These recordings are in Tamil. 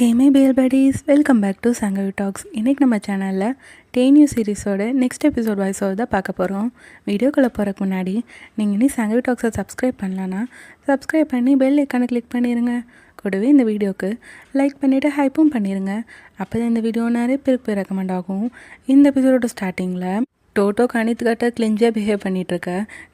Hey my pal buddies, welcome back to Sangavi talks. இன்றைக்கி நம்ம சேனலில் டேன்யூ சீரிஸோட நெக்ஸ்ட் எபிசோட் வாய்ஸோடு தான் பார்க்க போகிறோம். வீடியோக்குள்ளே போகிறதுக்கு முன்னாடி நீங்கள் இனி சங்கவி டாக்ஸை சப்ஸ்கிரைப் பண்ணலன்னா சப்ஸ்கிரைப் பண்ணி பெல் ஐக்கானை கிளிக் பண்ணிடுங்க. கூடவே இந்த வீடியோவுக்கு லைக் பண்ணிவிட்டு ஹைப்பும் பண்ணிடுங்க. அப்போ தான் இந்த வீடியோ நிறைய பேருக்கு ரெக்கமெண்ட் ஆகும். இந்த எபிசோடோட ஸ்டார்டிங்கில் டோட்டோ கணித்துக்கிட்ட கிளிஞ்சியாக பிஹேவ் பண்ணிகிட்ருக்க.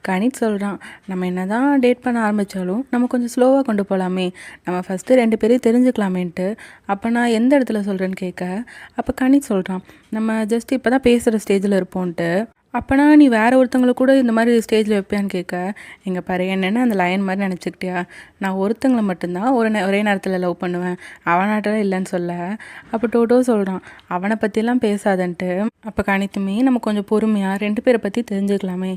கணித் சொல்கிறான், நம்ம என்ன தான் டேட் பண்ண ஆரம்பித்தாலும் நம்ம கொஞ்சம் ஸ்லோவாக கொண்டு போகலாமே, நம்ம ஃபஸ்ட்டு 2 பேரையும் தெரிஞ்சுக்கலாமேன்ட்டு. அப்போ நான் எந்த இடத்துல சொல்கிறேன்னு கேட்க, அப்போ கணித் சொல்கிறான், நம்ம ஜஸ்ட் இப்போ தான் பேசுகிற ஸ்டேஜில் இருப்போன்ட்டு. அப்போனா நீ வேறு ஒருத்தங்களை கூட இந்த மாதிரி ஸ்டேஜில் வைப்பியான்னு கேட்க, எங்கள் பாரு என்னென்ன அந்த லைன் மாதிரி நினச்சிக்கிட்டியா, நான் ஒருத்தங்களை மட்டும்தான் ஒரே நேரத்தில் லவ் பண்ணுவேன், அவனாட்டெல்லாம் இல்லைன்னு சொல்ல. அப்போ டோட்டோ சொல்கிறான், அவனை பற்றிலாம் பேசாதன்ட்டு. அப்போ கணித்துமே நம்ம கொஞ்சம் பொறுமையாக 2 பேரை பற்றி தெரிஞ்சுக்கலாமே,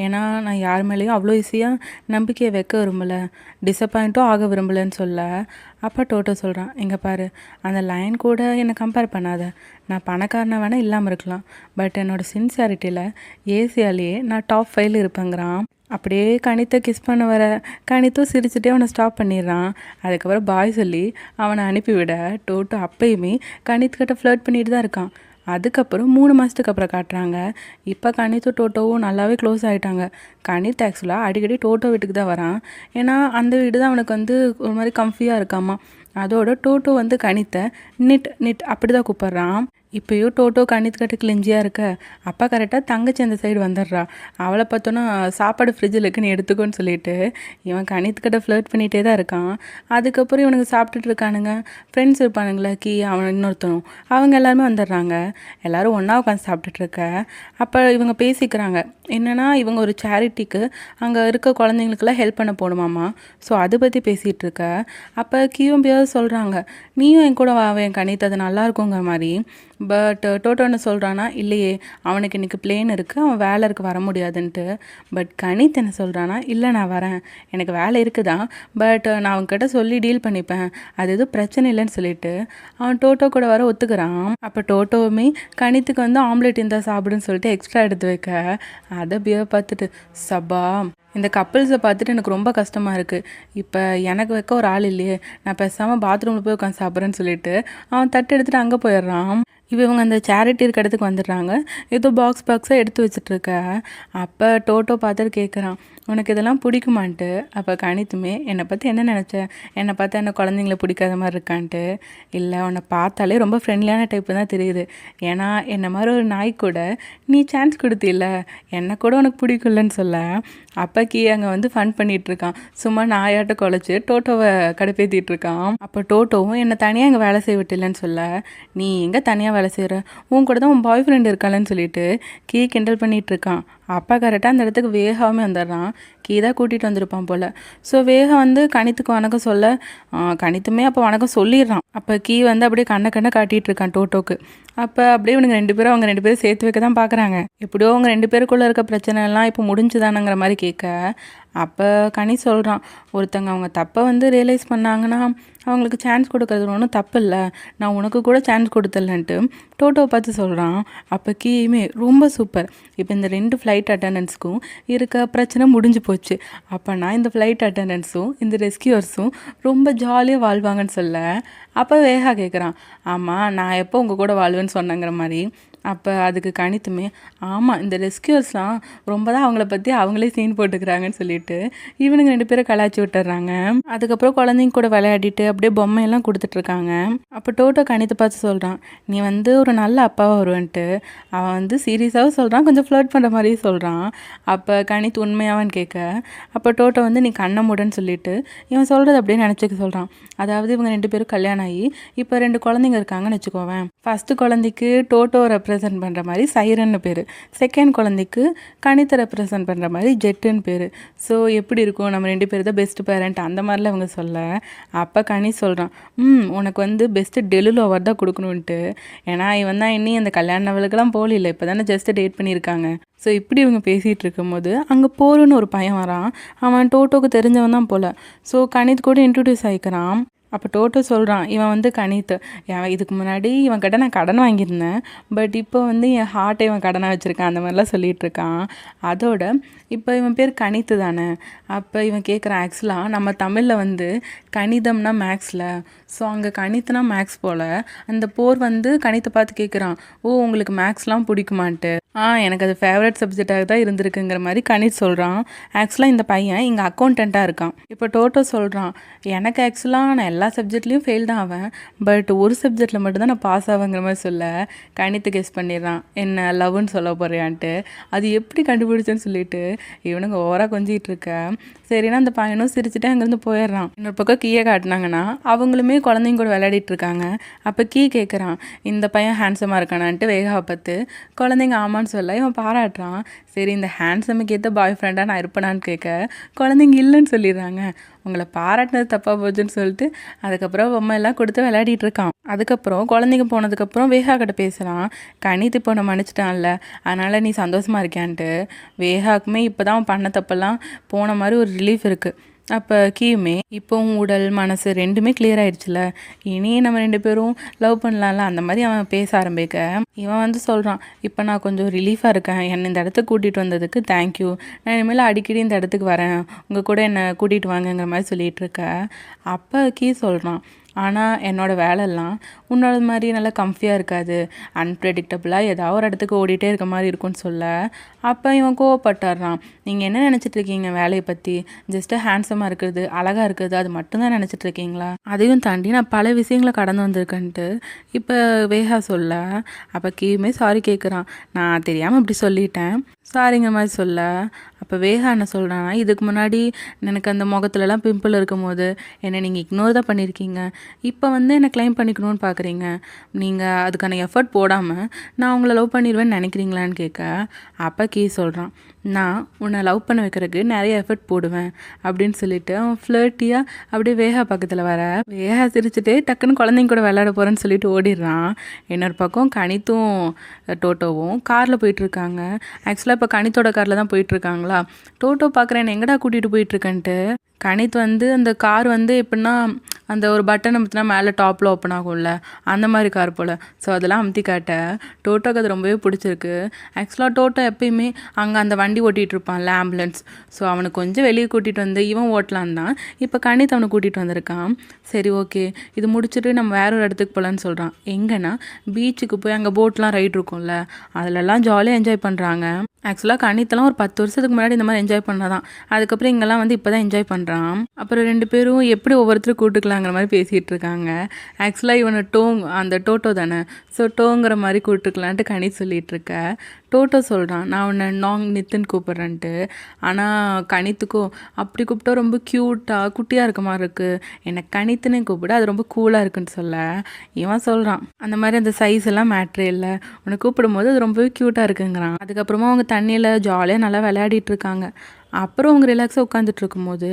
ஏன்னா நான் யார் மேலேயும் அவ்வளோ ஈஸியாக நம்பிக்கையை வைக்க விரும்பலை, டிசப்பாயிண்ட்டும் ஆக விரும்பலைன்னு சொல்ல. அப்போ டோட்டோ சொல்கிறான், எங்கே பாரு அந்த லைன் கூட என்னை கம்பேர் பண்ணாத, நான் பணக்காரனை வேணால் இல்லாமல் இருக்கலாம், பட் என்னோடய சின்சியாரிட்டியில் ஏசியாலேயே நான் டாப் 5 இருப்பேங்கிறான். அப்படியே கணித்தை கிஸ் பண்ண வர கணித்தும் சிரிச்சுட்டே அவனை ஸ்டாப் பண்ணிடுறான். அதுக்கப்புறம் பாய் சொல்லி அவனை அனுப்பிவிட டோட்டோ அப்பயுமே கணித்துக்கிட்ட ஃப்ளர்ட் பண்ணிட்டு தான் இருக்கான். அதுக்கப்புறம் 3 மாதத்துக்கு அப்புறம் காட்டுறாங்க. இப்போ கணித்தும் டோட்டோவும் நல்லாவே க்ளோஸ் ஆகிட்டாங்க. கணித் ஆக்சுவலாக அடிக்கடி டோட்டோ வீட்டுக்கு தான் வரான், ஏன்னா அந்த வீடு தான் அவனுக்கு வந்து ஒரு மாதிரி கம்ஃபியாக இருக்காமா. அதோட டோட்டோ வந்து கணித்தை நிட் அப்படி தான் கூப்பிட்றான். இப்போயும் டோட்டோ கணித்துக்கிட்ட கிளிஞ்சியாக இருக்க, அப்பா கரெக்டாக தங்கச்சி அந்த சைடு வந்துடுறா. அவளை பார்த்தோன்னா சாப்பாடு ஃப்ரிட்ஜில் இருக்குன்னு எடுத்துக்கோன்னு சொல்லிட்டு இவன் கணித்துக்கிட்ட ஃப்ளர்ட் பண்ணிகிட்டே தான் இருக்கான். அதுக்கப்புறம் இவனுக்கு சாப்பிட்டுட்டு இருக்கானுங்க. ஃப்ரெண்ட்ஸ் இருப்பானுங்களா, அவன் இன்னொருத்தனும், அவங்க எல்லாருமே வந்துடுறாங்க. எல்லோரும் ஒன்றா உட்காந்து சாப்பிட்டுட்ருக்க. அப்போ இவங்க பேசிக்கிறாங்க என்னென்னா, இவங்க ஒரு சேரிட்டிக்கு அங்கே இருக்க குழந்தைங்களுக்கெல்லாம் ஹெல்ப் பண்ண போகணுமாம்மா. ஸோ அதை பற்றி பேசிகிட்டு இருக்க. அப்போ கியூம்பியாவது சொல்கிறாங்க, நீயும் என் கூட வாவேன் கணித், அது நல்லா இருக்குங்கிற மாதிரி. பட் டோட்டோ என்ன சொல்கிறான்னா, இல்லையே அவனுக்கு இன்றைக்கி பிளேன் இருக்குது, அவன் வேலை இருக்குது, வர முடியாதுன்ட்டு. பட் கணித் என்ன சொல்கிறான்னா, இல்லை நான் வரேன், எனக்கு வேலை இருக்குதான், பட் நான் அவன்கிட்ட சொல்லி டீல் பண்ணிப்பேன், அது எதுவும் பிரச்சனை இல்லைன்னு சொல்லிட்டு அவன் டோட்டோ கூட வர ஒத்துக்கிறான். அப்போ டோட்டோவுமே கணித்துக்கு வந்து ஆம்லேட் இருந்தால் சாப்பிடுன்னு சொல்லிட்டு எக்ஸ்ட்ரா எடுத்து வைக்க, அதை பியர் பார்த்துட்டு சபா இந்த கப்பிள்ஸை பார்த்துட்டு எனக்கு ரொம்ப கஷ்டமாக இருக்குது, இப்போ எனக்கு வைக்க ஒரு ஆள் இல்லையே, நான் பேசாமல் பாத்ரூமில் போய் உட்காந்து சாப்பிட்றேன்னு சொல்லிட்டு அவன் தட்டு எடுத்துகிட்டு அங்கே போயிடுறான். இவங்க அந்த சேரிட்டி இருக்க இடத்துக்கு வந்துடுறாங்க. ஏதோ பாக்ஸாக எடுத்து வச்சிட்ருக்க. அப்போ டோட்டோ பார்த்துட்டு கேட்குறான், உனக்கு இதெல்லாம் பிடிக்குமான்ட்டு. அப்போ கணித்துமே, என்னை பற்றி என்ன நினச்ச, என்னை பார்த்தா என்ன குழந்தைங்கள பிடிக்காத மாதிரி இருக்கான்ட்டு. இல்லை, உன்னை பார்த்தாலே ரொம்ப ஃப்ரெண்ட்லியான டைப்பு தான் தெரியுது, ஏன்னா என்ன மாதிரி ஒரு நாய் கூட நீ சான்ஸ் கொடுத்தில்ல, என்னை கூட உனக்கு பிடிக்கும்லன்னு சொல்ல. அப்போ அங்கே வந்து ஃபன் பண்ணிகிட்ருக்கான், சும்மா நாயாட்ட குலைச்சி டோட்டோவை கடுப்பேற்றிட்டுருக்கான். அப்போ டோட்டோவும் என்னை தனியாக இங்கே வேலை செய்ய விட்டில்லன்னு சொல்ல, நீ எங்கே தனியாக வேலை செய்கிற, உன் கூட தான் உன் பாய் ஃப்ரெண்ட் இருக்காளன்னு சொல்லிட்டு கிண்டல் பண்ணிகிட்ருக்கான். அப்பா கரெக்டாக அந்த இடத்துக்கு வேகாமே வந்துடுறான். தான் கூட்டிகிட்டு வந்திருப்பான் போல். ஸோ வேகம் வந்து கணித்துக்கு வணக்கம் சொல்ல, கணித்துமே அப்போ வணக்கம் சொல்லிடுறான். அப்போ வந்து அப்படியே கண்ணை காட்டிகிட்டு இருக்கான் டோட்டோக்கு. அப்போ அப்படியே அவங்க 2 பேரும் சேர்த்து வைக்க தான் பார்க்குறாங்க. எப்படியோ அவங்க 2 பேருக்குள்ளே இருக்க பிரச்சனை எல்லாம் இப்போ முடிஞ்சுதானுங்கிற மாதிரி கேட்க, அப்போ கனி சொல்கிறான், ஒருத்தங்க அவங்க தப்பை வந்து ரியலைஸ் பண்ணாங்கன்னா அவங்களுக்கு சான்ஸ் கொடுக்கறது ஒன்றும் தப்பு இல்லை, நான் உனக்கு கூட சான்ஸ் கொடுத்தலன்ட்டு டோட்டோவை பார்த்து சொல்கிறான். அப்போ ரொம்ப சூப்பர், இப்போ இந்த 2 ஃப்ளைட் அட்டண்டன்ஸ்க்கும் இருக்க பிரச்சனை முடிஞ்சு போச்சு, அப்போனா இந்த ஃப்ளைட் அட்டண்டன்ஸும் இந்த ரெஸ்கியூவர்ஸும் ரொம்ப ஜாலியாக வாழ்வாங்கன்னு சொல்ல. அப்போ வேகா கேட்குறான், ஆமாம் நான் எப்போ உங்கள் கூட வாழ்வேன்னு சொன்னங்கிற மாதிரி. அப்போ அதுக்கு கணித்துமே, ஆமாம் இந்த ரெஸ்கியூர்ஸ்லாம் ரொம்ப தான் அவங்கள பற்றி அவங்களே சீன் போட்டுக்கிறாங்கன்னு சொல்லிட்டு இவனுங்க 2 பேரும் கலாச்சி விட்டுறாங்க. அதுக்கப்புறம் குழந்தைங்க கூட விளையாடிட்டு அப்படியே பொம்மையெல்லாம் கொடுத்துட்ருக்காங்க. அப்போ டோட்டோ கணித்தை பார்த்து சொல்கிறான், நீ வந்து ஒரு நல்ல அப்பாவாக வருவன்ட்டு. அவன் வந்து சீரியஸாகவும் சொல்கிறான், கொஞ்சம் ஃப்ளர்ட் பண்ணுற மாதிரியும் சொல்கிறான். அப்போ கணித்து உண்மையாவான்னு கேட்க, அப்போ டோட்டோ வந்து நீ கண்ணை மூடன்னு சொல்லிட்டு இவன் சொல்கிறது அப்படியே நினச்சிக்க சொல்கிறான். அதாவது இவங்க 2 பேரும் கல்யாணம் ஆகி இப்போ 2 குழந்தைங்க இருக்காங்கன்னு வச்சுக்கோவேன். ஃபஸ்ட்டு குழந்தைக்கு டோட்டோ ரெப்ரசன்ட் பண்ணுற மாதிரி சைரன்னு பேர், செகண்ட் குழந்தைக்கு கணித்தை ரெப்ரசன்ட் பண்ணுற மாதிரி ஜெட்டுன்னு பேர். ஸோ எப்படி இருக்கும், நம்ம 2 பேர் தான் பெஸ்ட் பேரண்ட் அந்த மாதிரிலாம் இவங்க சொல்ல. அப்போ கனி சொல்கிறான், உனக்கு வந்து பெஸ்ட்டு டெலுலோ அவார்ட் தான் கொடுக்கணுன்ட்டு, ஏன்னா இவன் தான் இன்னும் அந்த கல்யாண லெவலுக்கெல்லாம் போகல, இப்போ தானே ஜஸ்ட்டு டேட் பண்ணியிருக்காங்க. ஸோ இப்படி இவங்க பேசிகிட்டு இருக்கும்போது அங்கே போருன்னு ஒரு பையன் வரான். அவன் டோட்டோக்கு தெரிஞ்சவன் தான் போல். ஸோ கணித் கூட இன்ட்ரடியூஸ் ஆகிக்கிறான். அப்போ டோட்டோ சொல்கிறான், இவன் வந்து கணித், இதுக்கு முன்னாடி இவன் கிட்ட நான் கடன் வாங்கியிருந்தேன், பட் இப்போ வந்து என் ஹார்ட்டை இவன் கடனாக வச்சுருக்கான் அந்த மாதிரிலாம் சொல்லிகிட்டு இருக்கான். அதோட இப்போ இவன் பேர் கணித்து தானே. அப்போ இவன் கேட்குறான், ஆக்சுவலாக நம்ம தமிழில் வந்து கணிதம்னா மேக்ஸில், ஸோ அங்கே கணித்துனா மேக்ஸ் போல். அந்த போர் வந்து கணித்தை பார்த்து கேட்குறான், ஓ உங்களுக்கு மேக்ஸ்லாம் பிடிக்குமான்ட்டு. எனக்கு அது ஃபேவரட் சப்ஜெக்டாக தான் இருந்திருக்குங்கிற மாதிரி கணித் சொல்கிறான். ஆக்சுவலாக இந்த பையன் இங்கே அக்கௌண்டண்ட்டாக இருக்கான். இப்போ டோட்டோ சொல்கிறான், எனக்கு ஆக்சுவலாக நான் எல்லா சப்ஜெக்ட்லேயும் ஃபெயில் தான் ஆவேன், பட் ஒரு சப்ஜெக்டில் மட்டும்தான் நான் பாஸ் ஆவேங்கிற மாதிரி சொல்ல கணித்து கெஸ் பண்ணிடுறான், என்ன லவ்னு சொல்ல போறியான்ட்டு. அது எப்படி கண்டுபிடிச்சேன்னு சொல்லிட்டு இவனுங்க ஓவராக கொஞ்சிகிட்டு இருக்க. சரின்னா அந்த பையனும் சிரிச்சுட்டு அங்கேருந்து போயிடுறான். இன்னொரு பக்கம் கீயை காட்டினாங்கன்னா அவங்களுமே குழந்தைங்க கூட விளையாடிட்டு இருக்காங்க. அப்போ கீ கேட்குறான், இந்த பையன் ஹேண்ட்ஸமாக இருக்கானான்ட்டு வேகாவை பார்த்து. குழந்தைங்க ஆமான்னு சொல்ல இவன் பாராட்டுறான். சரி இந்த ஹேண்ட்ஸமுக்கு ஏற்ற பாய் ஃப்ரெண்டாக நான் இருப்பேனான்னு கேட்க குழந்தைங்க இல்லைன்னு சொல்லிடுறாங்க. உங்களை பாராட்டினது தப்பாக போச்சுன்னு சொல்லிட்டு அதுக்கப்புறம் பொம்மை எல்லாம் கொடுத்து விளையாடிட்டு இருக்கான். அதுக்கப்புறம் குழந்தைங்க போனதுக்கப்புறம் வேகா கிட்ட பேசுகிறான், கணித்து இப்போ நான் மன்னிச்சிட்டான்ல, அதனால் நீ சந்தோஷமாக இருக்கியான்ட்டு. வேகாக்குமே இப்போ தான் பண்ண தப்பெல்லாம் போன மாதிரி ஒரு ரிலீஃப் இருக்குது. அப்போ கீயுமே இப்போ உடல் மனசு ரெண்டுமே கிளியர் ஆயிடுச்சுல, இனி நம்ம 2 பேரும் லவ் பண்ணலாம்ல அந்த மாதிரி அவன் பேச ஆரம்பிக்க இவன் வந்து சொல்கிறான், இப்போ நான் கொஞ்சம் ரிலீஃபாக இருக்கேன், என்னை இந்த இடத்துக்கு கூட்டிகிட்டு வந்ததுக்கு தேங்க்யூ, நான் இனிமேல் அடிக்கடி இந்த இடத்துக்கு வரேன், உங்கள் கூட என்னை கூட்டிகிட்டு வாங்கங்கிற மாதிரி சொல்லிகிட்டு இருக்க. அப்போ கீ சொல்கிறான், ஆனால் என்னோடய வேலைலாம் உன்னோட மாதிரி நல்லா கம்ஃபியாக இருக்காது, அன்பிரடிக்டபுளாக ஏதாவது ஒரு இடத்துக்கு ஓடிட்டே இருக்க மாதிரி இருக்கும்னு சொல்ல. அப்போ இவன் கோவப்பட்டுறான், நீங்கள் என்ன நினச்சிட்ருக்கீங்க வேலையை பற்றி, ஜஸ்ட்டு ஹேண்ட்ஸமாக இருக்கிறது அழகாக இருக்கிறது அது மட்டும்தான் நினச்சிட்ருக்கீங்களா, அதையும் தாண்டி நான் பல விஷயங்களை கடந்து வந்திருக்கேன்ட்டு இப்போ வேகா சொல்ல. அப்போ கீயுமே சாரி கேட்குறான், நான் தெரியாமல் இப்படி சொல்லிட்டேன் சாரிங்கிற மாதிரி சொல்ல. அப்போ வேகா என்ன சொல்கிறான்னா, இதுக்கு முன்னாடி எனக்கு அந்த முகத்துலலாம் பிம்பிள் இருக்கும் போது என்னை நீங்கள் இக்னோர் தான் பண்ணியிருக்கீங்க, இப்போ வந்து என்னை க்ளைம் பண்ணிக்கணும்னு பார்க்குறீங்க, நீங்கள் அதுக்கான எஃபர்ட் போடாமல் நான் உங்களை லவ் பண்ணிடுவேன்னு நினைக்கிறீங்களான்னு கேட்க. அப்போ கீ சொல்கிறான், நான் உன்னை லவ் பண்ண வைக்கிறதுக்கு நிறைய எஃபர்ட் போடுவேன் அப்படின்னு சொல்லிட்டு அவன் ஃப்ளர்ட்டியாக அப்படியே வேகா பக்கத்தில் வர. வேகா சிரிச்சுட்டு டக்குன்னு குழந்தைங்க கூட விளையாட போகிறேன்னு சொல்லிட்டு ஓடிடுறான். இன்னொரு பக்கம் கணித்தும் டோட்டோவும் காரில் போயிட்டுருக்காங்க. ஆக்சுவலாக இப்போ கணித்தோட காரில் தான் போயிட்டுருக்காங்களா. டோட்டோ பார்க்குறேன் எங்கடா கூட்டிகிட்டு போயிட்டுருக்கேன்ட்டு. கணித் வந்து அந்த கார் வந்து எப்படின்னா அந்த ஒரு பட்டன் அமுத்தினா மேலே டாப்பில் ஓப்பன் ஆகும்ல அந்த மாதிரி கார் போல். ஸோ அதெல்லாம் அமுத்தி காட்ட டோட்டோக்கு அது ரொம்பவே பிடிச்சிருக்கு. ஆக்சுவலாக டோட்டோ எப்பயுமே அங்கே அந்த வண்டி ஓட்டிகிட்டு இருப்பான்ல ஆம்புலன்ஸ், ஸோ அவனுக்கு கொஞ்சம் வெளியே கூட்டிகிட்டு வந்து இவன் ஓட்டலான் தான் இப்போ கணித் அவனை கூட்டிகிட்டு வந்திருக்கான். சரி ஓகே இது முடிச்சுட்டு நம்ம வேற ஒரு இடத்துக்கு போகலான்னு சொல்கிறான். எங்கன்னா பீச்சுக்கு போய் அங்கே போட்லாம் ரைட் இருக்கும்ல அதிலெல்லாம் ஜாலியாக என்ஜாய் பண்ணுறாங்க. ஆக்சுவலாக கணித்தெல்லாம் ஒரு 10 வருஷத்துக்கு முன்னாடி இந்த மாதிரி என்ஜாய் பண்ணதான், அதுக்கப்புறம் இங்கெல்லாம் வந்து இப்போ தான் என்ஜாய் பண்ணுறான். அப்புறம் 2 பேரும் எப்படி ஒவ்வொருத்தரும் கூட்டுக்கலாங்கிற மாதிரி பேசிகிட்டு இருக்காங்க. ஆக்சுவலாக இவனை அந்த டோட்டோ தானே, ஸோ டோங்கிற மாதிரி கூப்பிட்டுக்கலான்ட்டு கணித் சொல்லிகிட்டு இருக்க. டோட்டோ சொல்கிறான், நான் உன்னை நித்துன்னு கூப்பிட்றேன்ட்டு. ஆனால் கணித்துக்கும் அப்படி கூப்பிட்டா ரொம்ப க்யூட்டாக குட்டியாக இருக்க மாதிரி இருக்குது, என்னை கணித்துன்னு கூப்பிட அது ரொம்ப கூலாக இருக்குன்னு சொல்ல. இவன் சொல்கிறான், அந்த மாதிரி அந்த சைஸ் எல்லாம் மேட்ரே இல்லை, உன்னை கூப்பிடும்போது அது ரொம்பவே க்யூட்டாக இருக்குங்கிறான். அதுக்கப்புறமா அவங்க தண்ணியில் ஜாலியாக நல்லா விளையாடிட்டு இருக்காங்க. அப்புறம் அவங்க ரிலாக்ஸாக உட்காந்துட்டு இருக்கும்போது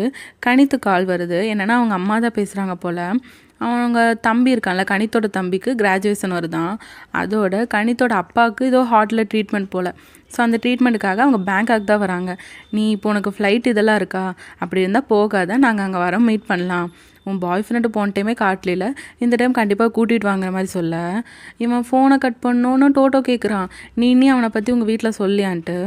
கணித்து கால் வருது. என்னென்னா அவங்க அம்மா தான் பேசுகிறாங்க போல். அவங்க தம்பி இருக்கான்ல கணித்தோட தம்பிக்கு கிராஜுவேஷன் வருதான், அதோட கணித்தோட அப்பாவுக்கு ஏதோ ஹார்ட்டில் ட்ரீட்மெண்ட் போல். ஸோ அந்த ட்ரீட்மெண்ட்டுக்காக அவங்க பேங்காக் தான் வராங்க. நீ இப்போ உனக்கு ஃப்ளைட் இதெல்லாம் இருக்கா, அப்படி இருந்தால் போகாத, நாங்கள் அங்கே வர மீட் பண்ணலாம், உன் பாய் ஃப்ரெண்டு போன டைமே காட்டல, இந்த டைம் கண்டிப்பாக கூட்டிகிட்டு வாங்குற மாதிரி சொல்ல. இவன் ஃபோனை கட் பண்ணோன்னு டோட்டோ கேட்குறான், நீ அவனை பற்றி உங்கள் வீட்டில் சொல்லியான்ட்டு.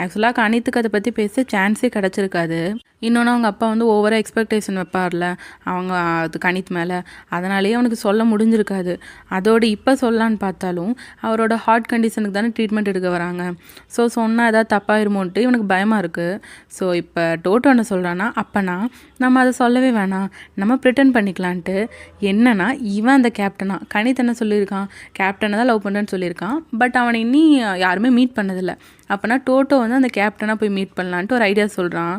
ஆக்சுவலாக கணித்துக்கு அதை பற்றி பேச சான்ஸே கிடச்சிருக்காது. இன்னொன்று அவங்க அப்பா வந்து ஓவராக எக்ஸ்பெக்டேஷன் வைப்பார்ல அவங்க அது கணித் மேலே, அதனாலேயே அவனுக்கு சொல்ல முடிஞ்சிருக்காது. அதோடு இப்போ சொல்லலான்னு பார்த்தாலும் அவரோட ஹார்ட் கண்டிஷனுக்கு தானே ட்ரீட்மெண்ட் எடுக்க வராங்க. ஸோ சொன்னால் ஏதாவது தப்பாயிருமோன்ட்டு இவனுக்கு பயமாக இருக்குது. ஸோ இப்போ டோட்டோ என்ன சொல்கிறான்னா, அப்போனா நம்ம அதை சொல்லவே வேணாம், நம்ம ப்ரிட்டன் பண்ணிக்கலான்ட்டு. என்னன்னா இவன் அந்த கேப்டனா கணித் என்ன சொல்லியிருக்கான், கேப்டனை தான் லவ் பண்ணுறேன்னு சொல்லியிருக்கான், பட் அவனை இன்னி யாருமே மீட் பண்ணதில்லை. அப்போனா டோட்டோ வந்து அந்த கேப்டனாக போய் மீட் பண்ணலான்ட்டு ஒரு ஐடியா சொல்கிறான்.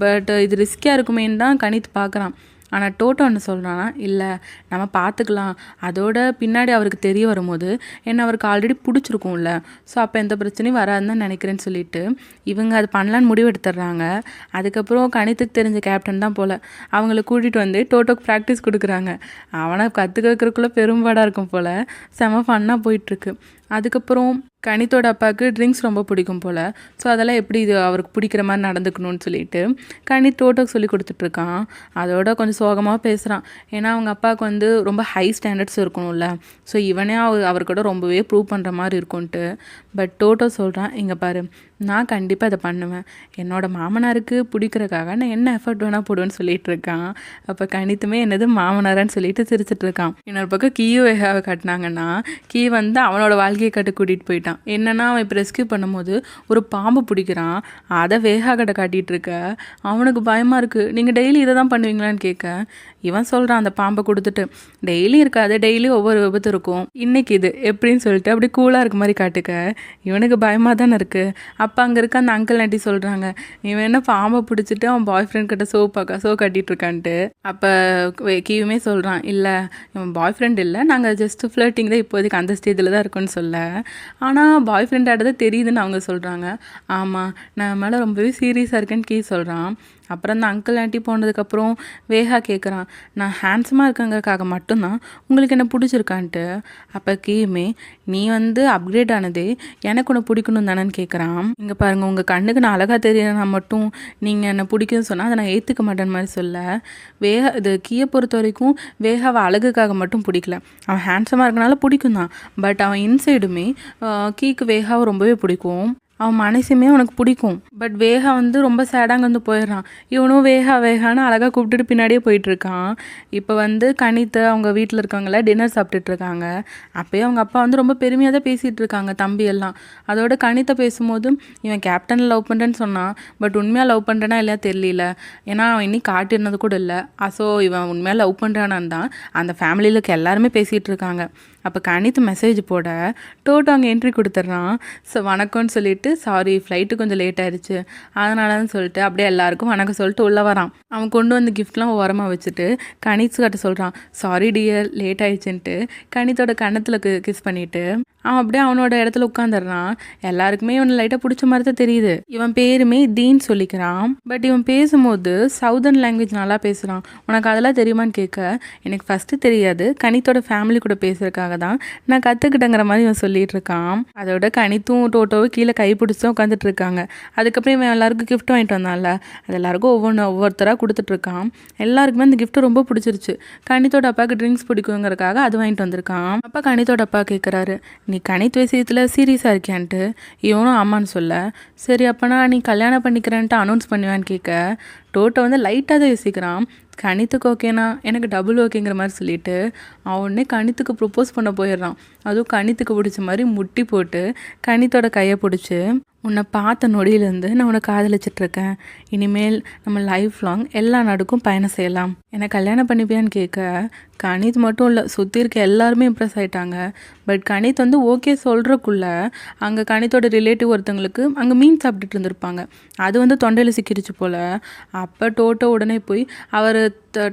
பட் இது ரிஸ்கியாக இருக்குமேன்னு தான் கணித் பார்க்குறான். ஆனால் டோட்டோ என்ன சொல்கிறான்னா, இல்லை நம்ம பார்த்துக்கலாம், அதோட பின்னாடி அவருக்கு தெரிய வரும்போது என்ன அவருக்கு ஆல்ரெடி பிடிச்சிருக்கும்ல, ஸோ அப்போ எந்த பிரச்சனையும் வராதுன்னு தான் நினைக்கிறேன்னு சொல்லிட்டு இவங்க அது பண்ணலான்னு முடிவு எடுத்துடுறாங்க. அதுக்கப்புறம் கணித்துக்கு தெரிஞ்ச கேப்டன் தான் போல் அவங்கள கூட்டிகிட்டு வந்து டோட்டோக்கு ப்ராக்டிஸ் கொடுக்குறாங்க. அவனை கற்றுக்க வைக்கிறதுக்குள்ளே பெரும்பாடாக இருக்கும் போல், செம ஃபன்னாக போயிட்டுருக்கு. அதுக்கப்புறம் கணித்தோட அப்பாவுக்கு ட்ரிங்க்ஸ் ரொம்ப பிடிக்கும் போல். ஸோ அதெல்லாம் எப்படி இது அவருக்கு பிடிக்கிற மாதிரி நடந்துக்கணும்னு சொல்லிட்டு கணித் டோட்டோக்கு சொல்லி கொடுத்துட்ருக்கான். அதோட கொஞ்சம் சோகமாக பேசுகிறான். ஏன்னா அவங்க அப்பாவுக்கு வந்து ரொம்ப ஹை ஸ்டாண்டர்ட்ஸ் இருக்கணும்ல. ஸோ இவனே அவர்கிட்ட ரொம்பவே ப்ரூவ் பண்ணுற மாதிரி இருக்கும்ன்ட்டு. பட் டோட்டோ சொல்கிறான், இங்கே பாரு, நான் கண்டிப்பாக இதை பண்ணுவேன். என்னோடய மாமனாருக்கு பிடிக்கிறக்காக நான் என்ன எஃபர்ட் வேணால் போடுவேன்னு சொல்லிட்டு இருக்கான். அப்போ கணித்துமே என்னது மாமனாரான்னு சொல்லிட்டு சிரிச்சிட்டு இருக்கான். இன்னொரு பக்கம் கீயு வேகாவை காட்டினாங்கன்னா கீ வந்து அவனோட வாழ்க்கையை கட்டு கூட்டிகிட்டு போயிட்டான். என்னன்னா அவன் இப்போ ரெஸ்கியூ பண்ணும்போது ஒரு பாம்பு பிடிக்கிறான். அதை வேகா கிட்ட காட்டிகிட்டு இருக்க அவனுக்கு பயமாக இருக்குது. நீங்கள் டெய்லி இதை தான் பண்ணுவீங்களான்னு கேட்க இவன் சொல்கிறான் அந்த பாம்பை கொடுத்துட்டு, டெய்லி இருக்காது, டெய்லி ஒவ்வொரு விபத்து இருக்கும், இன்றைக்கி இது எப்படின்னு சொல்லிட்டு அப்படி கூலாக இருக்க மாதிரி காட்டுக்க இவனுக்கு பயமாக தானே இருக்குது. அப்போ அங்கே இருக்க அந்த அங்கிள் ஆண்டி சொல்கிறாங்க, இவன் என்ன பாம்பை பிடிச்சிட்டு அவன் பாய் ஃப்ரெண்ட் கிட்ட சோ கட்டிகிட்டு இருக்கான்ட்டு. அப்போ கீவுமே சொல்கிறான், இல்லை இவன் பாய் ஃப்ரெண்ட் இல்லை, நாங்கள் ஜஸ்ட் ஃப்ளர்ட்டிங் தான், இப்போதைக்கு அந்த ஸ்டேஜில் தான் இருக்கோன்னு சொல்ல. ஆனால் பாய் ஃப்ரெண்ட் ஆடுறது தெரியுதுன்னு அவங்க சொல்கிறாங்க. ஆமாம், நான் மேலே ரொம்பவே சீரியஸாக இருக்கேன்னு கீ சொல்கிறான். அப்புறம் அந்த அங்கிள் ஆண்டி போனதுக்கப்புறம் வேகா கேட்குறான், நான் ஹேண்ட்ஸமாக இருக்கங்கிறதுக்காக மட்டும்தான் உங்களுக்கு என்ன பிடிச்சிருக்கான்ட்டு. அப்போ கீயுமே, நீ வந்து அப்கிரேட் ஆனதே எனக்கு ஒன்று பிடிக்கணும் தானேன்னு கேட்குறான். இங்கே பாருங்கள், உங்கள் கண்ணுக்கு நான் அழகாக தெரியலனா மட்டும் நீங்கள் என்னை பிடிக்குன்னு சொன்னால் அதை நான் ஏற்றுக்க மாட்டேன்னு மாதிரி சொல்ல. இது கீயை பொறுத்த வரைக்கும் வேகாவை அழகுக்காக மட்டும் பிடிக்கல, அவன் ஹேண்ட்ஸமாக இருக்கனால பிடிக்கும் தான். பட் அவன் இன்சைடுமே கீக்கு வேகாவை ரொம்பவே பிடிக்கும். அவன் மனசுமே அவனுக்கு பிடிக்கும். பட் வேகா வந்து ரொம்ப சேடாங்க வந்து போயிடுறான். இவனும் வேகான்னு அழகாக கூப்பிட்டுட்டு பின்னாடியே போயிட்டுருக்கான். இப்போ வந்து கணித்து அவங்க வீட்டில் இருக்கவங்கள டின்னர் சாப்பிட்டுட்ருக்காங்க. அப்போயே அவங்க அப்பா வந்து ரொம்ப பெருமையாக தான் பேசிகிட்டு இருக்காங்க தம்பி எல்லாம். அதோட கணித்தை பேசும்போதும் இவன் கேப்டனை லவ் பண்ணுறேன்னு சொன்னான். பட் உண்மையாக லவ் பண்ணுறேன்னா இல்லையா தெரியல. ஏன்னா அவன் இன்னும் காட்டிருந்தது கூட இல்லை. ஸோ இவன் உண்மையாக லவ் பண்ணுறானான்னு தான் அந்த ஃபேமிலியில் இருக்க எல்லாருமே பேசிகிட்டு இருக்காங்க. அப்போ கணித்து மெசேஜ் போட டோட்டோ அங்கே என்ட்ரி கொடுத்துட்றான். ஸோ வணக்கம்னு சொல்லிட்டு, சாரி ஃப்ளைட்டு கொஞ்சம் லேட் ஆயிடுச்சு அதனாலன்னு சொல்லிட்டு அப்படியே எல்லாருக்கும் வணக்கம் சொல்லிட்டு உள்ளே வரான். அவன் கொண்டு வந்து கிஃப்ட்லாம் ஓரமாக வச்சுட்டு கணித்து கிட்ட சொல்கிறான், சாரி டியர் லேட் ஆயிடுச்சுன்ட்டு. கணித்தோட கன்னத்தில் கிஸ் பண்ணிவிட்டு அவன் அப்படியே அவனோட இடத்துல உட்காந்துடுறான். எல்லாருக்குமே இவனை லைட்டாக பிடிச்ச மாதிரி தான் தெரியுது. இவன் பேருமே தீன் சொல்லிக்கிறான். பட் இவன் பேசும்போது சவுதர்ன் லாங்குவேஜ் நல்லா பேசுகிறான். உனக்கு அதெல்லாம் தெரியுமான்னு கேட்க, எனக்கு ஃபஸ்ட்டு தெரியாது, கணித்தோட ஃபேமிலி கூட பேசுறதுக்காக தான் நான் கற்றுக்கிட்டேங்கிற மாதிரி இவன் சொல்லிட்டு இருக்கான். அதோட கணித்தும் டோட்டோவும் கீழே கை பிடிச்சும் உட்காந்துட்டு இருக்காங்க. அதுக்கப்புறம் இவன் எல்லாருக்கும் கிஃப்ட் வாங்கிட்டு வந்தான்ல, அது எல்லாருக்கும் ஒவ்வொருத்தராக கொடுத்துட்ருக்கான். எல்லாருக்குமே அந்த கிஃப்ட் ரொம்ப பிடிச்சிருச்சு. கணித்தோட அப்பாவுக்கு ட்ரிங்க்ஸ் பிடிக்குங்கிறதுக்காக அது வாங்கிட்டு வந்திருக்கான். அப்போ கணித்தோட அப்பா கேட்குறாரு, நீ கணித் விஷயத்தில் சீரியஸாக இருக்கியான்ட்டு. இவனும் ஆமான்னு சொல்ல, சரி அப்போனா நீ கல்யாணம் பண்ணிக்கிறேன்ட்டு அனௌன்ஸ் பண்ணுவேன்னு கேட்க டோட்டோ வந்து லைட்டாக தான் யோசிக்கிறான். கணித்துக்கு ஓகேனா எனக்கு டபுள் ஓகேங்கிற மாதிரி சொல்லிட்டு அவனே கணித்துக்கு ப்ரொப்போஸ் பண்ண போயிடுறான். அதுவும் கணித்துக்கு பிடிச்ச மாதிரி முட்டி போட்டு கணித்தோட கையை பிடிச்சி, உன்னை பார்த்த நொடியிலேருந்து நான் உன்னை காதலிச்சிட்ருக்கேன், இனிமேல் நம்ம லைஃப் லாங் எல்லா நாடுக்கும் பயணம் செய்யலாம், என்னை கல்யாணம் பண்ணிப்பியான்னு கேட்க கணித் மட்டும் இல்லை, சுற்றி இருக்க எல்லாருமே இம்ப்ரெஸ் ஆகிட்டாங்க. பட் கணித் வந்து ஓகே சொல்கிறக்குள்ள அங்கே கணித்தோட ரிலேட்டிவ் ஒருத்தவங்களுக்கு அங்கே மீன் சாப்பிட்டுட்டு இருந்திருப்பாங்க. அது வந்து தொண்டையில் சிக்கிடுச்சு போல். அப்போ டோட்டோ உடனே போய் அவர்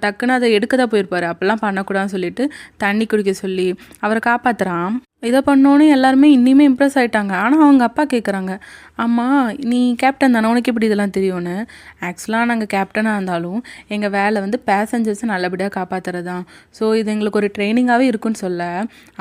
டக்குன்னு அதை எடுக்க தான் போயிருப்பார். அப்போல்லாம் பண்ணக்கூடாதுன்னு சொல்லிட்டு தண்ணி குடிக்க சொல்லி அவரை காப்பாற்றுறான். இதை பண்ணோன்னே எல்லாருமே இன்னுமே இம்ப்ரெஸ் ஆகிட்டாங்க. ஆனால் அவங்க அப்பா கேட்குறாங்க, அம்மா நீ கேப்டன் தானே, உனக்கு எப்படி இதெல்லாம் தெரியும்னு. ஆக்சுவலாக நாங்கள் கேப்டனாக இருந்தாலும் எங்கள் வேலை வந்து பேசஞ்சர்ஸை நல்லபடியாக காப்பாற்றுறது தான். ஸோ இது எங்களுக்கு ஒரு ட்ரைனிங்காகவே இருக்குன்னு சொல்ல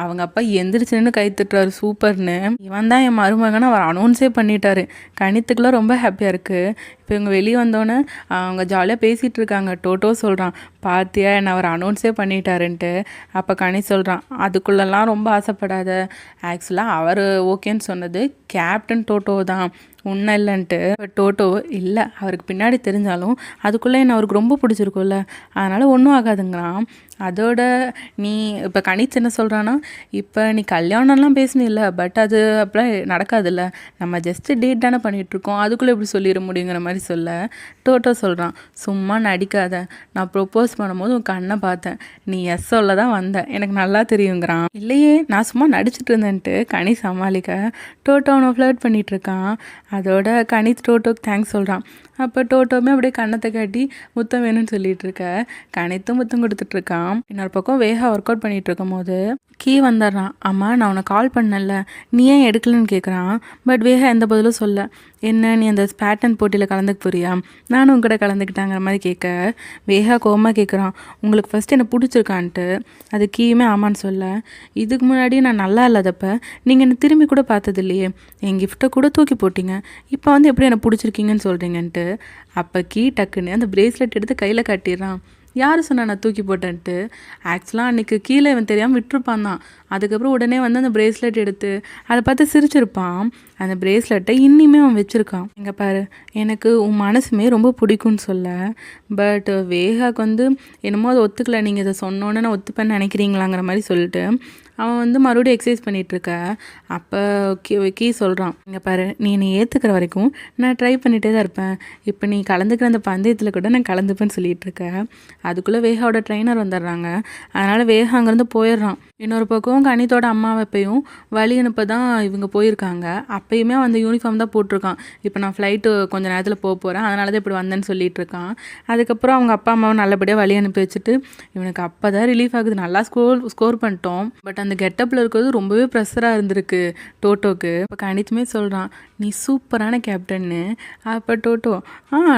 அவங்க அப்பா எந்திரிச்சுன்னு கை தட்டுறாரு, சூப்பர்னு. இவன் தான் என் மருமகன்னு அவர் அனௌன்ஸே பண்ணிட்டாரு. கணித்துக்குலாம் ரொம்ப ஹாப்பியாக இருக்குது. இப்போ இவங்க வெளியே வந்தோன்னே அவங்க ஜாலியாக பேசிகிட்டு இருக்காங்க. டோட்டோ சொல்கிறான், பார்த்தியா என்ன அவர் அனௌன்ஸே பண்ணிட்டாருன்ட்டு. அப்போ கணி சொல்கிறான், அதுக்குள்ளெல்லாம் ரொம்ப ஆசைப்படாத, ஆக்சுவலாக அவர் ஓகேன்னு சொன்னது கேப்டன் டோட்டோ தான், உன்னை இல்லைன்ட்டு. டோட்டோ இல்லை, அவருக்கு பின்னாடி தெரிஞ்சாலும் அதுக்குள்ளே என்ன அவருக்கு ரொம்ப பிடிச்சிருக்கும்ல, அதனால் ஒன்றும் ஆகாதுங்கிறான். அதோட நீ இப்போ கணிச்சு என்ன சொல்கிறான்னா, இப்போ நீ கல்யாணம்லாம் பேசினில்ல, பட் அது அப்படிலாம் நடக்காதுல்ல, நம்ம ஜஸ்ட்டு டேட் தானே பண்ணிகிட்ருக்கோம், அதுக்குள்ளே எப்படி சொல்லிட முடியுங்கிற மாதிரி சொல்ல டோட்டோ சொல்கிறான், சும்மா நடிக்காத, நான் ப்ரொப்போஸ் பண்ணும்போது உன் கண்ணை பார்த்தேன், நீ எஸ் சொல்ல தான் வந்தேன், எனக்கு நல்லா தெரியுங்கிறான். இல்லையே நான் சும்மா நடிச்சிட்டு இருந்தேன்ட்டு கனி சமாளிக்க டோட்டோ அவனை ஃப்ளர்ட் பண்ணிகிட்ருக்கான். அதோட கணித் டோட்டோக்கு தேங்க்ஸ் சொல்கிறான். அப்போ டோட்டோமே அப்படியே கண்ணத்தை காட்டி முத்தம் வேணும்னு சொல்லிட்டு இருக்க கணித்தும் முத்தம் கொடுத்துட்ருக்கான். இன்னொரு பக்கம் வேகா ஒர்க் அவுட் பண்ணிகிட்டு இருக்கும் போது கீ வந்துடுறான். அம்மா நான் உனக்கு கால் பண்ணல, நீ ஏன் எடுக்கலன்னு கேட்குறான். பட் வேகா எந்த பதிலும் சொல்ல. என்ன நீ அந்த பேட்டன் போட்டியில் கலந்துக்க போறியா, நானும் உங்ககிட்ட கலந்துக்கிட்டாங்கிற மாதிரி கேட்க வேகா கோவமாக கேட்குறான், உங்களுக்கு ஃபஸ்ட்டு என்ன பிடிச்சிருக்கான்ட்டு. அது கீயுமே ஆமான்னு சொல்ல, இதுக்கு முன்னாடி நான் நல்லா இல்லாதப்ப நீங்கள் என்னை திரும்பி கூட பார்த்தது இல்லையே, என் கிஃப்ட்டை கூட தூக்கி போட்டிங்க, இப்போ வந்து எப்படி என்னை பிடிச்சிருக்கீங்கன்னு சொல்கிறீங்கன்ட்டு. அப்போ கீ டக்குன்னு அந்த பிரேஸ்லெட் எடுத்து கையில் காட்டிடுறான். யார் சொன்னா நான் தூக்கி போட்டேன்ட்டு. ஆக்சுவலாக அன்றைக்கி கீழே இவன் தெரியாமல் விட்டுருப்பான் தான். அதுக்கப்புறம் உடனே வந்து அந்த பிரேஸ்லெட் எடுத்து அதை பார்த்து சிரிச்சிருப்பான். அந்த பிரேஸ்லெட்டை இன்னிமே அவன் வச்சுருக்கான். இங்கே பாரு, எனக்கு உன் மனசுமே ரொம்ப பிடிக்கும்னு சொல்ல, பட் வேகாக்கு வந்து என்னமோ அதை ஒத்துக்கலை, நீங்கள் இதை சொன்னோன்னே நான் ஒத்துப்பேன்னு நினைக்கிறீங்களாங்கிற மாதிரி சொல்லிட்டு அவன் வந்து மறுபடியும் எக்ஸசைஸ் பண்ணிகிட்ருக்க. அப்போ கீ சொல்கிறான், இங்கே பாரு, நீ என்னை ஏற்றுக்கிற வரைக்கும் நான் ட்ரை பண்ணிகிட்டே தான் இருப்பேன், இப்போ நீ கலந்துக்கிற அந்த பந்தயத்தில் கூட நான் கலந்துப்பேன்னு சொல்லிகிட்டு இருக்கேன். அதுக்குள்ளே வேகாவோட ட்ரைனர் வந்துடுறாங்க. அதனால் வேகா அங்கேருந்து போயிடுறான். இன்னொரு பக்கம் கணித்தோட அம்மாவை எப்பயும் வழி அனுப்ப தான் இவங்க போயிருக்காங்க. அப்பயுமே அந்த யூனிஃபார்ம் தான் போட்டிருக்கான். இப்போ நான் ஃப்ளைட்டு கொஞ்சம் நேரத்தில் போக போகிறேன், அதனால தான் இப்படி வந்தேன்னு சொல்லிட்டு இருக்கான். அதுக்கப்புறம் அவங்க அப்பா அம்மாவை நல்லபடியாக வழி அனுப்பி வச்சுட்டு இவனுக்கு அப்போ தான் ரிலீஃப் ஆகுது, நல்லா ஸ்கோர் பண்ணிட்டோம். பட் அந்த கெட்டப்பில் இருக்கிறது ரொம்பவே ப்ரெஷராக இருந்திருக்கு டோட்டோக்கு. இப்போ கணித்துமே சொல்கிறான், நீ சூப்பரான கேப்டன்னு. அப்போ டோட்டோ,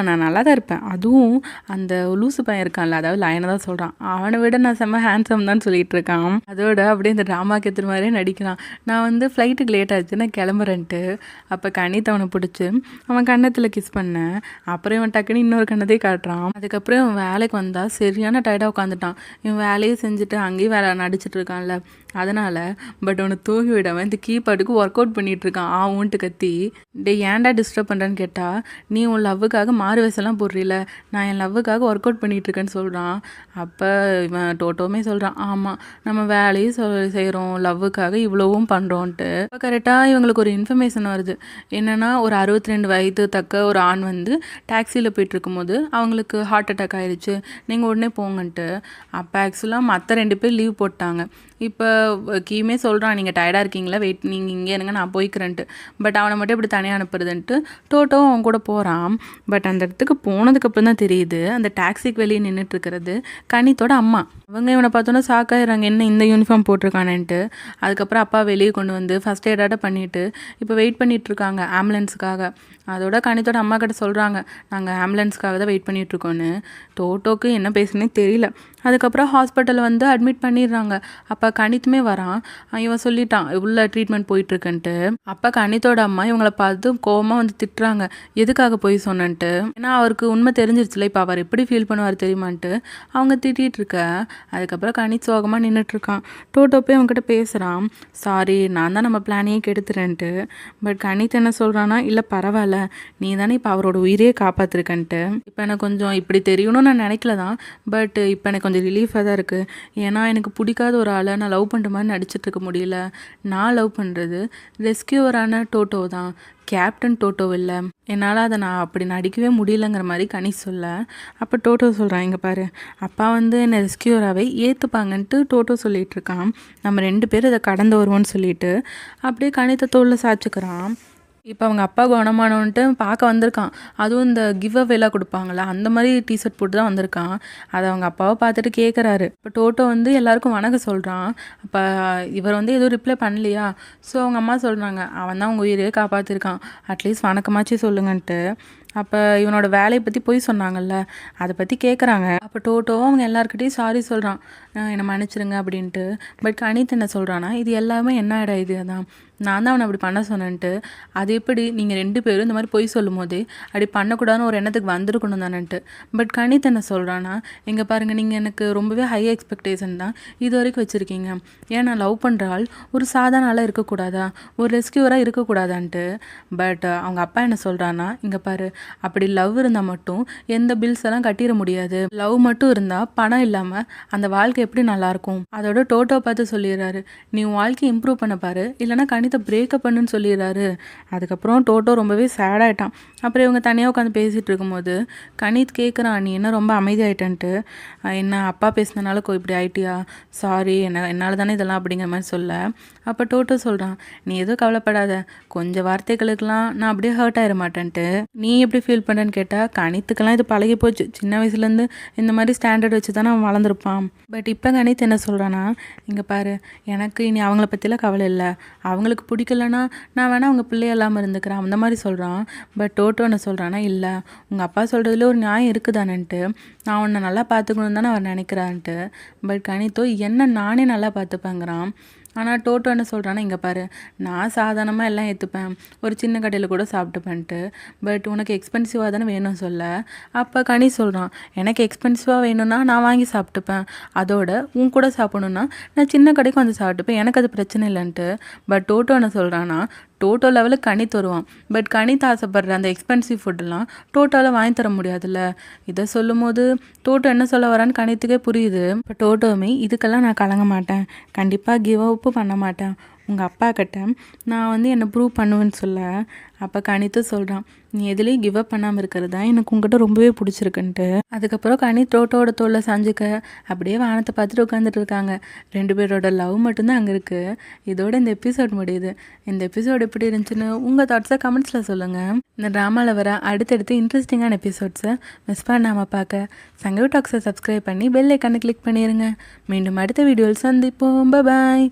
நான் நல்லா தான் இருப்பேன், அதுவும் அந்த லூசு பையன் இருக்கான்ல, அதாவது லைனை தான் சொல்கிறான், அவனை விட நான் செம்ம ஹேண்ட்ஸம் தான் சொல்லிட்டு இருக்கான். அதோட அப்படியே இந்த ட்ராமாக்கு ஏற்றுற மாதிரியே நடிக்கிறான். நான் வந்து ஃப்ளைட்டுக்கு லேட் ஆச்சு, நான் கிளம்புறேன்ட்டு. அப்போ கணித் அவனை பிடிச்சி அவன் கன்னத்தில் கிஸ் பண்ணேன். அப்புறம் இவன் டக்குன்னு இன்னொரு கண்ணத்தையும் காட்டுறான். அதுக்கப்புறம் இவன் வேலைக்கு வந்தால் சரியான டயர்டாக உட்காந்துட்டான். இவன் வேலையை செஞ்சுட்டு அங்கேயும் வேலை நடிச்சிட்டு இருக்கான்ல, அதனால். பட் அவனை தூங்கி விடாமல் இந்த கீப்பாட்டுக்கு ஒர்க் அவுட் பண்ணிகிட்ருக்கான். ஊன்ட்டு கத்தி, டே ஏன்டா டிஸ்டர்ப் பண்ணுறேன்னு கேட்டால், நீ உன் லவ்வுக்காக மாறு வயசெல்லாம் போடுறீல, நான் என் லவ்வுக்காக ஒர்க் அவுட் பண்ணிகிட்ருக்கேன்னு சொல்கிறான். அப்போ இவன் டோட்டோமே சொல்கிறான், ஆமாம் நம்ம வேலையும் செய்கிறோம், லவ்வுக்காக இவ்வளவும் பண்ணுறோன்ட்டு. இப்போ கரெக்டாக இவங்களுக்கு ஒரு இன்ஃபர்மேஷன் வருது. என்னென்னா, ஒரு 62 வயது தக்க ஒரு ஆண் வந்து டாக்ஸியில் போயிட்டுருக்கும்போது அவங்களுக்கு ஹார்ட் அட்டாக் ஆயிடுச்சு, நீங்கள் உடனே போங்கன்ட்டு. அப்போ ஆக்சுவலாக மற்ற 2 பேர் லீவ் போட்டாங்க. இப்போ கீமே சொல்கிறான், நீங்கள் டயர்டாக இருக்கீங்களா, வெயிட் நீங்கள் இங்கே இருங்க நான் போய்க்கிறேன்ட்டு. பட் அவனை மட்டும் இப்படி தனியாக அனுப்புறதுன்ட்டு டோட்டோவும் அவன் கூட போகிறான். பட் அந்த இடத்துக்கு போனதுக்கப்புறம் தான் தெரியுது, அந்த டாக்ஸிக்கு வெளியே நின்றுட்டுருக்கிறது கணித்தோட அம்மா. அவங்க இவனை பார்த்தோன்னா ஷாக்காயிடுறாங்க, என்ன இந்த யூனிஃபார்ம் போட்டிருக்கானேன்ட்டு. அதுக்கப்புறம் அப்பா வெளியே கொண்டு வந்து ஃபஸ்ட் எய்டாட்ட பண்ணிவிட்டு இப்போ வெயிட் பண்ணிகிட்ருக்காங்க ஆம்புலன்ஸுக்காக. அதோட கணித்தோட அம்மா கிட்ட சொல்கிறாங்க, நாங்கள் ஆம்புலன்ஸ்க்காக தான் வெயிட் பண்ணிகிட்ருக்கோன்னு. டோட்டோக்கு என்ன பேசுனே தெரியல. அதுக்கப்புறம் ஹாஸ்பிட்டலில் வந்து அட்மிட் பண்ணிடுறாங்க. அப்போ கணித்துமே வரான். இவன் சொல்லிட்டான் உள்ள ட்ரீட்மெண்ட் போயிட்டுருக்குன்ட்டு. அப்போ கணித்தோட அம்மா இவங்கள பார்த்து கோவமாக வந்து திட்டுறாங்க, எதுக்காக போய் சொன்னன்ட்டு. ஏன்னா அவருக்கு உண்மை தெரிஞ்சிருச்சுல, இப்போ அவர் எப்படி ஃபீல் பண்ணுவார் தெரியுமான்ட்டு அவங்க திட்டிகிட்டு இருக்க. அதுக்கப்புறம் கணித் சோகமாக நின்றுட்டுருக்கான். டோட்டோ போய் அவங்ககிட்ட பேசுகிறான், சாரி நான் தான் நம்ம பிளானையே கெடுத்துறேன்ட்டு. பட் கணித் என்ன சொல்கிறான்னா, இல்லை பரவாயில்ல, நீ தானே இப்போ அவரோட உயிரையே காப்பாற்றிருக்கன்ட்டு. இப்போ எனக்கு கொஞ்சம் இப்படி தெரியணும்னு நான் நினைக்கல தான், பட் இப்போ எனக்கு கொஞ்சம் ரிலீஃபாக தான் இருக்குது. ஏன்னா எனக்கு பிடிக்காத ஒரு ஆளை நான் லவ் பண்ணுற மாதிரி நடிச்சிட்டு இருக்க முடியல. நான் லவ் பண்ணுறது ரெஸ்கியூவரான டோட்டோ தான், கேப்டன் டோட்டோ இல்லை. என்னால் அதை நான் அப்படி நடிக்கவே முடியலங்கிற மாதிரி கணித் சொல்ல. அப்போ டோட்டோ சொல்கிறான், இங்கே பாரு, அப்பா வந்து என்னை ரெஸ்கியூவராகவே ஏற்றுப்பாங்கன்ட்டு டோட்டோ சொல்லிகிட்டு இருக்கான். நம்ம 2 பேரும் இதை கடந்து வருவோம்னு சொல்லிட்டு அப்படியே கணித்தை தோளில் சாய்ச்சிக்கிறான். இப்போ அவங்க அப்பா குணமானவன்ட்டு பார்க்க வந்திருக்கான். அதுவும் இந்த கிவ் அவேலாம் கொடுப்பாங்களா, அந்த மாதிரி டிஷர்ட் போட்டு தான் வந்திருக்கான். அதை அவங்க அப்பாவை பார்த்துட்டு கேட்குறாரு. இப்போ டோட்டோ வந்து எல்லாருக்கும் வணக்கம் சொல்கிறான். அப்போ இவர் வந்து எதுவும் ரிப்ளை பண்ணலையா. ஸோ அவங்க அம்மா சொல்கிறாங்க, அவன் தான் அவங்க உயிரையே காப்பாற்றிருக்கான், அட்லீஸ்ட் வணக்கமாச்சு சொல்லுங்கன்ட்டு. அப்போ இவனோட வேலையை பற்றி போய் சொன்னாங்கல்ல, அதை பற்றி கேட்குறாங்க. அப்போ டோட்டோவும் அவங்க எல்லாருக்கிட்டையும் சாரி சொல்கிறான், என்னை மன்னிச்சிருங்க அப்படின்ட்டு. பட் கணித் என்ன சொல்கிறான்னா, இது எல்லாமே என்ன இடம் இது, அதான் நான் தான் அவனை அப்படி பண்ண சொன்னேன்ட்டு. அது எப்படி நீங்கள் 2 பேரும் இந்த மாதிரி பொய் சொல்லும் போதே அப்படி பண்ணக்கூடாதுன்னு ஒரு எண்ணத்துக்கு வந்திருக்கணும் தானேன்ட்டு. பட் கணித் என்ன சொல்கிறான்னா, இங்கே பாருங்கள், நீங்கள் எனக்கு ரொம்பவே ஹை எக்ஸ்பெக்டேஷன் தான் இது வரைக்கும் வச்சுருக்கீங்க. ஏன் நான் லவ் பண்ணுற ஆள் ஒரு சாதாரண ஆளாக இருக்கக்கூடாதா, ஒரு ரெஸ்கியூவராக இருக்கக்கூடாதான்ட்டு. பட் அவங்க அப்பா என்ன சொல்கிறான்னா, இங்கே பாரு, அப்படி லவ் இருந்தால் மட்டும் எந்த பில்ஸ் எல்லாம் கட்டிட முடியாது. லவ் மட்டும் இருந்தால் பணம் இல்லாமல் அந்த வாழ்க்கை எப்படி நல்லாயிருக்கும். அதோட டோட்டோ பார்த்து சொல்லிடுறாரு, நீ உன் வாழ்க்கையை இம்ப்ரூவ் பண்ண பாரு, இல்லைனா கணித கணித்தை பிரேக்கப் பண்ணுன்னு சொல்லிடுறாரு. அதுக்கப்புறம் டோட்டோ ரொம்பவே சேடாயிட்டான். அப்புறம் இவங்க தனியாக உட்காந்து பேசிகிட்டு இருக்கும்போது கணித் கேட்குறான், நீ என்ன ரொம்ப அமைதியாயிட்டன்ட்டு. என்ன அப்பா பேசினனால இப்படி ஆயிட்டியா? சாரி, என்னால் தானே இதெல்லாம் அப்படிங்கிற மாதிரி சொல்ல. அப்போ டோட்டோ சொல்கிறான், நீ எதுவும் கவலைப்படாத, கொஞ்சம் வார்த்தைகளுக்கெல்லாம் நான் அப்படியே ஹர்ட் ஆயிட மாட்டேன்ட்டு. நீ எப்படி ஃபீல் பண்ணுறேன்னு கேட்டால் கணித்துக்கெல்லாம் இது பழகி போச்சு. சின்ன வயசுலேருந்து இந்த மாதிரி ஸ்டாண்டர்ட் வச்சு தானே அவன் வளர்ந்துருப்பான். பட் இப்போ கணித் என்ன சொல்கிறான்னா, இங்கே பாரு, எனக்கு இனி அவங்கள பற்றிலாம் கவலை இல்லை. அவங்களுக்கு பிடிக்கலன்னா நான் வேணால் அவங்க பிள்ளைய இல்லாமல் இருந்துக்கிறேன் அந்த மாதிரி சொல்கிறான். பட் டோட்டோ என்ன சொல்கிறான்னா, இல்லை உங்கள் அப்பா சொல்கிறதுல ஒரு நியாயம் இருக்குதானன்ட்டு. நான் உன்னை நல்லா பார்த்துக்கணுன்னு தானே அவர் நினைக்கிறான்ட்டு. பட் கணித்தோ என்ன நானே நல்லா பார்த்துப்பேங்கிறான். ஆனால் டோட்டோ என்ன சொல்கிறான்னா, இங்கே பாரு, நான் சாதாரணமாக எல்லாம் ஏற்றுப்பேன், ஒரு சின்ன கடையில் கூட சாப்பிட்டுப்பேன்ட்டு. பட் உனக்கு எக்ஸ்பென்சிவாக தானே வேணும் சொல்ல. அப்போ கனி சொல்கிறான், எனக்கு எக்ஸ்பென்சிவாக வேணும்னா நான் வாங்கி சாப்பிட்டுப்பேன், அதோட உன் கூட சாப்பிடணுன்னா நான் சின்ன கடைக்கு வந்து சாப்பிட்டுப்பேன், எனக்கு அது பிரச்சனை இல்லைன்ட்டு. பட் டோட்டோ என்ன சொல்கிறான்னா, டோட்டோ லெவலுக்கு கணித் வருவான். பட் கணித் ஆசைப்படுற அந்த எக்ஸ்பென்சிவ் ஃபுட்டெல்லாம் டோட்டோவில் வாங்கி தர முடியாதுல்ல. இதை சொல்லும் போது டோட்டோ என்ன சொல்ல வரான்னு கணித்துக்கே புரியுது. இப்போ டோட்டோவுமே இதுக்கெல்லாம் நான் கலங்க மாட்டேன், கண்டிப்பாக கிவ் அப்பு பண்ண மாட்டேன், உங்கள் அப்பா கிட்ட நான் என்னை ப்ரூவ் பண்ணுவேன்னு சொல்ல. அப்போ கணித்து சொல்கிறான், நீ எதுலேயும் கிவ் அப் பண்ணாமல் இருக்கிறது தான் எனக்கு உங்ககிட்ட ரொம்பவே பிடிச்சிருக்குன்ட்டு. அதுக்கப்புறம் கணித் டோட்டோட தோலை சாஞ்சுக்க அப்படியே வானத்தை பார்த்துட்டு உட்காந்துட்டு இருக்காங்க. 2 பேரோட லவ் மட்டும்தான் அங்கே இருக்குது. இதோட இந்த எபிசோட் முடியுது. இந்த எபிசோட் எப்படி இருந்துச்சுன்னு உங்கள் தாட்ஸை கமெண்ட்ஸில் சொல்லுங்கள். இந்த ட்ராமாவில் வர அடுத்தடுத்து இன்ட்ரெஸ்டிங்கான எபிசோட்ஸை மிஸ் பண்ணாமல் பார்க்க சங்கவி டாக்ஸை சப்ஸ்கிரைப் பண்ணி பெல் ஐக்கானை கிளிக் பண்ணிடுங்க. மீண்டும் அடுத்த வீடியோவில் சந்திப்போம். பாய்.